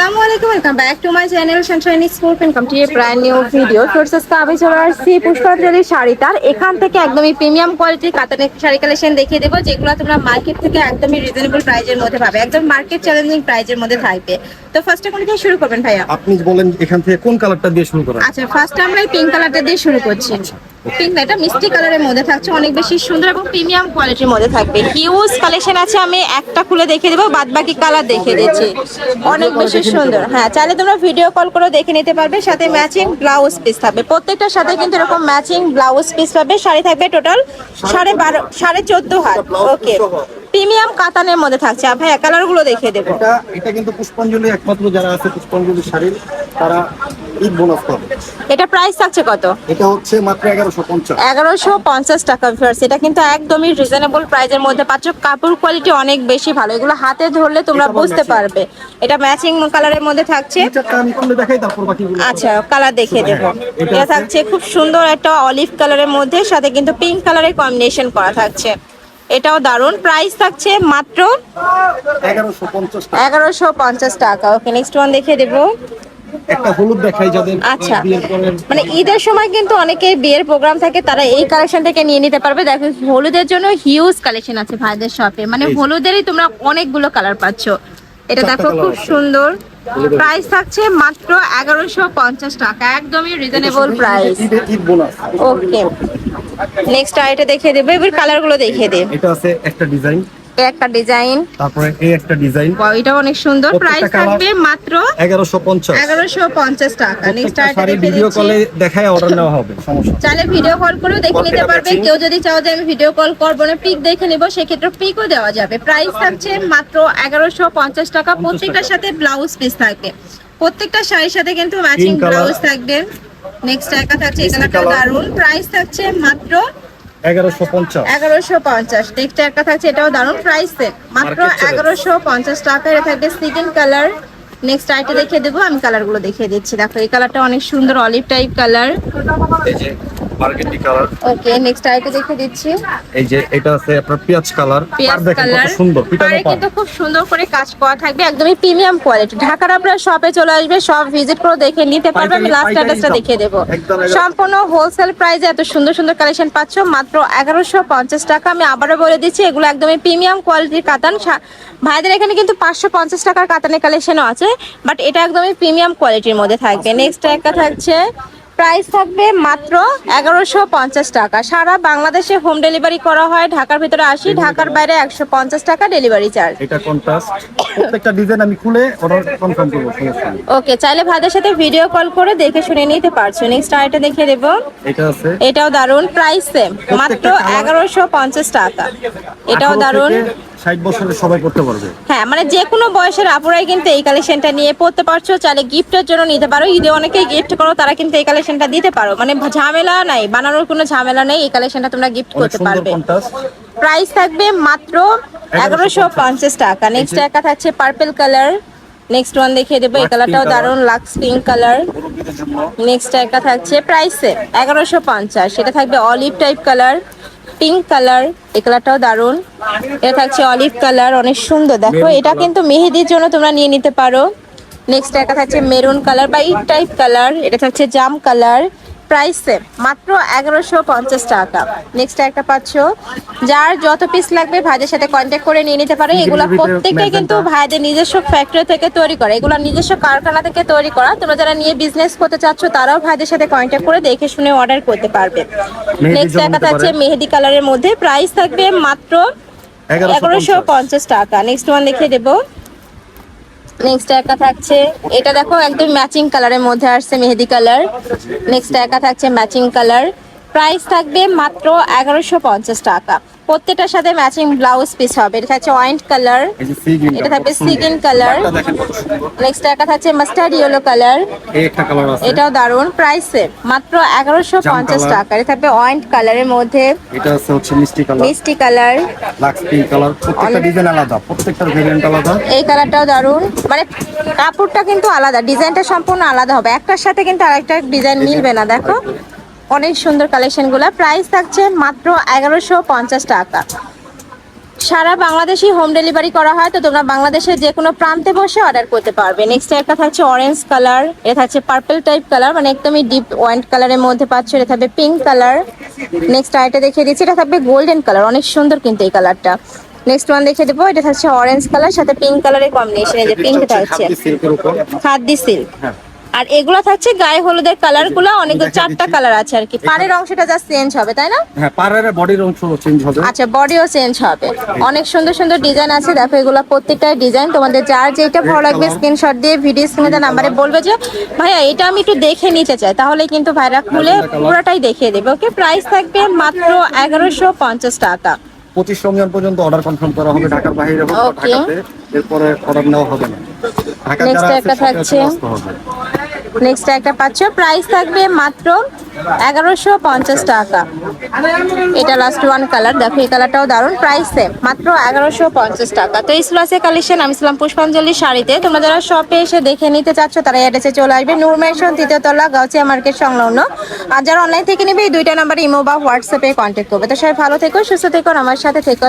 আসসালামু আলাইকুম, welcome back to my channel Sunshine school. Welcome to A brand new video. Sources কা আমি চলে আসছি পুষ্পাঞ্জলি শাড়ি তার এখান থেকে একদমই প্রিমিয়াম কোয়ালিটির কাতানের শাড়ি কালেকশন দেখিয়ে দেবো, যেগুলো তোমরা মার্কেট থেকে একদমই রিজনেবল প্রাইজের মধ্যে পাবে, একদম মার্কেট চ্যালেঞ্জিং প্রাইজের মধ্যে থাকবে। তো ফার্স্টে কোন দিয়ে শুরু করবেন ভাইয়া? আপনি বলেন এখান থেকে কোন কালারটা দিয়ে শুরু করেন? আচ্ছা, ফার্স্টে আমরা এই পিঙ্ক কালারটা দিয়ে শুরু করছি। পিঙ্ক এটা মিষ্টি কালারের মধ্যে থাকছে, অনেক বেশি সুন্দর এবং প্রিমিয়াম কোয়ালিটির মধ্যে থাকবে। হিউজ কালেকশন আছে, আমি একটা খুলে দেখিয়ে দেবো, বাদ বাকি কালার দেখিয়ে দিচ্ছি। অনেক বেশি সুন্দর। হ্যাঁ, চাইলে তোমরা ভিডিও কল করে দেখে নিতে পারবে। সাথে ম্যাচিং ব্লাউজ পিস থাকবে, প্রত্যেকটার সাথে কিন্তু এরকম ম্যাচিং ব্লাউজ পিস পাবে। শাড়ি থাকবে টোটাল 14.5 হাত। ওকে, প্রিমিয়াম কাতানের মধ্যে থাকছে। ভাই কালার গুলো দেখিয়ে দেবো। এটা কিন্তু পুষ্পাঞ্জলি একমাত্র যারা আছে পুষ্পাঞ্জলি শাড়ি তারা ঈদ বোনাস পাবে। এটা প্রাইস থাকছে কত? এটা হচ্ছে মাত্র 1150 টাকা ভিউয়ার্স। এটা কিন্তু একদমই রিজনেবল প্রাইজের মধ্যে পাচ্ছ। কাপড় কোয়ালিটি অনেক বেশি ভালো, এগুলো হাতে ধরলে তোমরা বুঝতে পারবে। এটা ম্যাচিং কালারের মধ্যে থাকছে। আমি কোনটা দেখাই, তারপর বাকিগুলো আচ্ছা, কালার দেখিয়ে দেবো। এটা থাকছে খুব সুন্দর একটা অলিভ কালারের মধ্যে, সাথে কিন্তু পিঙ্ক কালারের কম্বিনেশন করা থাকছে। এটাও দারুন। প্রাইস থাকছে মাত্র 1150 টাকা। ওকে, নেক্সট ওয়ান দেখিয়ে দেবো। একটা হলুদ দেখাই যাদের আচ্ছা, বিয়ের পরে মানে ঈদের সময় কিন্তু অনেকে বিয়ের প্রোগ্রাম থাকে, তারা এই কালেকশন থেকে নিয়ে নিতে পারবে। দেখো হলুদের জন্য হিউজ কালেকশন আছে ভাইদের শপে, মানে হলুদেরই তোমরা অনেকগুলো কালার পাচ্ছ। এটা দেখো খুব সুন্দর। প্রাইস থাকছে মাত্র 1150 টাকা, একদমই রিজনেবল প্রাইস। ঈদ বোনাস। ওকে, নেক্সট আইটা দেখিয়ে দেবো, এবার কালার গুলো দেখিয়ে দে। এটা আছে একটা ডিজাইন, একটা ডিজাইন, তারপরে এই একটা ডিজাইন। এটা অনেক সুন্দর। প্রাইস থাকবে মাত্র 1150 টাকা। নেক্সট আইটা শাড়ি দেখিয়ে ভিডিও দিচ্ছি। কলে দেখায় অর্ডার নেওয়া হবে, সমস্যা চাইলে ভিডিও কল করেও দেখে নিতে পারবে। কেউ যদি চাও যে আমি ভিডিও কল করবো না, পিক দেখে নিবো, সেক্ষেত্রে পিকও দেওয়া যাবে। প্রাইস থাকছে মাত্র 1150 টাকা। প্রত্যেকটার সাথে ব্লাউজ পিস থাকবে, প্রত্যেকটা শাড়ির সাথে কিন্তু ম্যাচিং ব্লাউজ থাকবে। নেক্সট একটা থাকছে, এখানে একটা দারুন। প্রাইস থাকছে মাত্র 1150। নেক্সট একটা থাকছে, এটাও দারুন। প্রাইস মাত্র 1150 টাকা। এটা থাকবে সিগিন কালার। নেক্সট আইটা দেখিয়ে দেবো, আমি কালার গুলো দেখিয়ে দিচ্ছি। দেখো এই কালারটা অনেক সুন্দর, অলিভ টাইপ কালার। এই যে বারগেন্ডি কালার। ওকে, নেক্সট আইটা দেখিয়ে দিচ্ছি। এই যে এটা আছে আপনার পেঁয়াজ কালার। পেঁয়াজ দেখেন কালার, কত সুন্দর, পিটানো পার কিন্তু খুব সুন্দর করে কাজ করা থাকবে, একদমই প্রিমিয়াম কোয়ালিটি। ঢাকার আপনারা শপে চলে আসবে, সব ভিজিট করে দেখে নিতে পারবে। আমি লাস্ট অ্যাড্রেসটা দেখিয়ে দেবো। সম্পূর্ণ হোলসেল প্রাইসে এত সুন্দর সুন্দর কালেকশন পাচ্ছ মাত্র 1150 টাকা। আমি আবারও বলে দিচ্ছি, এগুলো একদমই প্রিমিয়াম কোয়ালিটির কাতান। ভাইদের এখানে কিন্তু 550 টাকার কাতানের কালেকশনও আছে, বাট এটা একদমই প্রিমিয়াম কোয়ালিটির মধ্যে থাকবে। নেক্সট একটা থাকছে, প্রাইস থাকবে মাত্র 1150 টাকা। সারা বাংলাদেশে হোম ডেলিভারি করা হয়। ঢাকার ভিতরে 80, ঢাকার বাইরে 150 টাকা ডেলিভারি চার্জ। এটা কন্ট্রাস্ট, প্রত্যেকটা ডিজাইন আমি খুলে অর্ডার কনফার্ম করব, সমস্যা নেই। ওকে, চাইলে ভাইদের সাথে ভিডিও কল করে দেখে শুনে নিতে পারছো। নেক্সট আইটা দেখিয়ে দেব। এটা আছে, এটাও দারুন। প্রাইস সেম, মাত্র 1150 টাকা। এটাও দারুন। 60 বছরের সবাই করতে পারবে। হ্যাঁ, মানে যে কোনো বয়সের আপুরাই কিন্তু এই কালেকশনটা নিয়ে পড়তে পারছো। চাইলে গিফটের জন্য নিতে পারো। ঈদে অনেকেই গিফট করো, তারা কিন্তু এই কালেকশনটা দিতে পারো। মানে ঝামেলা নাই, বানানোর কোনো ঝামেলা নেই। এই কালেকশনটা তোমরা গিফট করতে পারবে। প্রাইস থাকবে মাত্র 1150 টাকা। নেক্সট একটা থাকছে পার্পল কালার। নেক্সট ওয়ান দেখিয়ে দেবো, এই কালারটাও দারুন, লাক্স পিঙ্ক কালার। নেক্সট একটা থাকছে প্রাইসে 1150, সেটা থাকবে olive type colour, pink colour. এই কালারটাও দারুন। এটা থাকছে অলিভ কালার, অনেক সুন্দর। দেখো এটা কিন্তু মেহেদির জন্য তোমরা নিয়ে নিতে পারো। নেক্সট একটা থাকছে মেরুন কালার বা ইট টাইপ কালার। এটা থাকছে জাম কালার। প্রাইসে মাত্র 1150 টাকা। নেক্সট একটা পাচ্ছ, যার যত পিস লাগবে ভাইদের সাথে কন্ট্যাক্ট করে নিয়ে নিতে পারো। এগুলো প্রত্যেকটাই কিন্তু ভাইদের নিজস্ব ফ্যাক্টরি থেকে তৈরি করা, এগুলো নিজস্ব কারখানা থেকে তৈরি করা। তোমরা যারা নিয়ে বিজনেস করতে চাচ্ছ, তারাও ভাইদের সাথে কন্ট্যাক্ট করে দেখে শুনে অর্ডার করতে পারবে। নেক্সট একটা থাকছে মেহেদি কালারের মধ্যে। প্রাইস থাকবে মাত্র 1150 টাকা। নেক্সট ওয়ান দেখিয়ে দেবো। নেক্সট একা থাকছে, এটা দেখো একদম ম্যাচিং কালারের মধ্যে আসছে, মেহেদি কালার। নেক্সট একা থাকছে ম্যাচিং কালার। প্রাইস থাকবে মাত্র 1150 টাকা। প্রত্যেকটার সাথে ম্যাচিং ব্লাউজ পিস হবে। এটা থাকছে ওয়াইন কালার, এটা থাকবে সিগিন কালার। নেক্সট একা থাকছে মাস্টার্ড ইয়েলো কালার, এটাও দারুন। প্রাইসে মাত্র 1150 টাকা। এটা থাকবে ওয়াইন কালারের মধ্যে, এটা হচ্ছে মিষ্টি কালার, লাক্স পিঙ্ক কালার। প্রত্যেকটা ডিজাইন আলাদা, প্রত্যেকটার ভেরিয়েন্ট আলাদা। এই কালারটাও দারুন। মানে কাপড়টা কিন্তু আলাদা, ডিজাইনটা সম্পূর্ণ আলাদা হবে, একটার সাথে কিন্তু আরেকটা ডিজাইন মিলবে না। দেখো অনেক সুন্দর কালেকশন গুলা। প্রাইস থাকছে মাত্র 1150 টাকা। সারা বাংলাদেশে হোম ডেলিভারি করা হয়, তো তোমরা বাংলাদেশের যে কোনো প্রান্তে বসে অর্ডার করতে পারবে। নেক্সট একটা থাকছে অরেঞ্জ কালার, এটা থাকছে পার্পল টাইপ কালার, মানে একদমই ডিপ ওয়াইন কালারের মধ্যে পাচ্ছ। এটা থাকবে পিঙ্ক কালার। নেক্সট আইটা দেখিয়ে দিচ্ছি, এটা থাকবে গোল্ডেন কালার, অনেক সুন্দর কিন্তু এই কালারটা। নেক্সট ওয়ান দেখিয়ে দেবো, এটা থাকছে অরেঞ্জ কালার সাথে পিঙ্ক কালারের কম্বিনেশন, এই যে পিঙ্ক থাকছে সিল্কের উপর। খাদ্দি সিল্ক। হ্যাঁ আর এগুলো থাকছে গায়ে হলুদের কালার গুলো, অনেকগুলো চারটা কালার আছে আর কি। পাড়ের অংশটা জাস্ট চেঞ্জ হবে, তাই না? হ্যাঁ, পাড়ের বডির অংশ চেঞ্জ হবে। আচ্ছা, বডিও চেঞ্জ হবে। অনেক সুন্দর সুন্দর ডিজাইন আছে, দেখো এগুলো প্রত্যেকটা ডিজাইন। তোমাদের যার যেটা ভালো লাগবে স্ক্রিনশট দিয়ে ভিডিও স্ক্রিনে নাম্বারে বলবে যে ভাইয়া এটা আমি একটু দেখে নিতে চাই, তাহলে কিন্তু ভাইরা খুলে পুরোটাই দেখিয়ে দেবে। ওকে, প্রাইস থাকবে মাত্র 1150 টাকা। 25 রমজান পর্যন্ত অর্ডার কনফার্ম করা হবে, ঢাকার বাইরে হোক বা Okay. ঢাকাতে, এরপরে অর্ডার নেওয়া হবে না। ঢাকা Next যারা একটা আছে সাথে থাকছে। আসতে হবে। নেক্সট একটা পাচ্ছ, প্রাইস থাকবে মাত্র 1150 টাকা। এটা লাস্ট ওয়ান কালার, দেখো এই কালারটাও দারুণ, প্রাইস সেম, মাত্র 1150 টাকা। তো এই স্লাসে কালেকশন, আমি ছিলাম পুষ্পাঞ্জলি শাড়িতে। তোমরা যারা শপে এসে দেখে নিতে চাচ্ছ তারা অ্যাড্রেসে চলে আসবে, নূর ম্যানশন 3য় তলা, গাউছিয়া মার্কেট সংলগ্ন। আর যারা অনলাইন থেকে নেবে এই দুইটা নাম্বারে ইমো বা হোয়াটসঅ্যাপে কন্ট্যাক্ট করবে। তো সবাই ভালো থেকো, সুস্থ থেকো, আমার সাথে থেকো।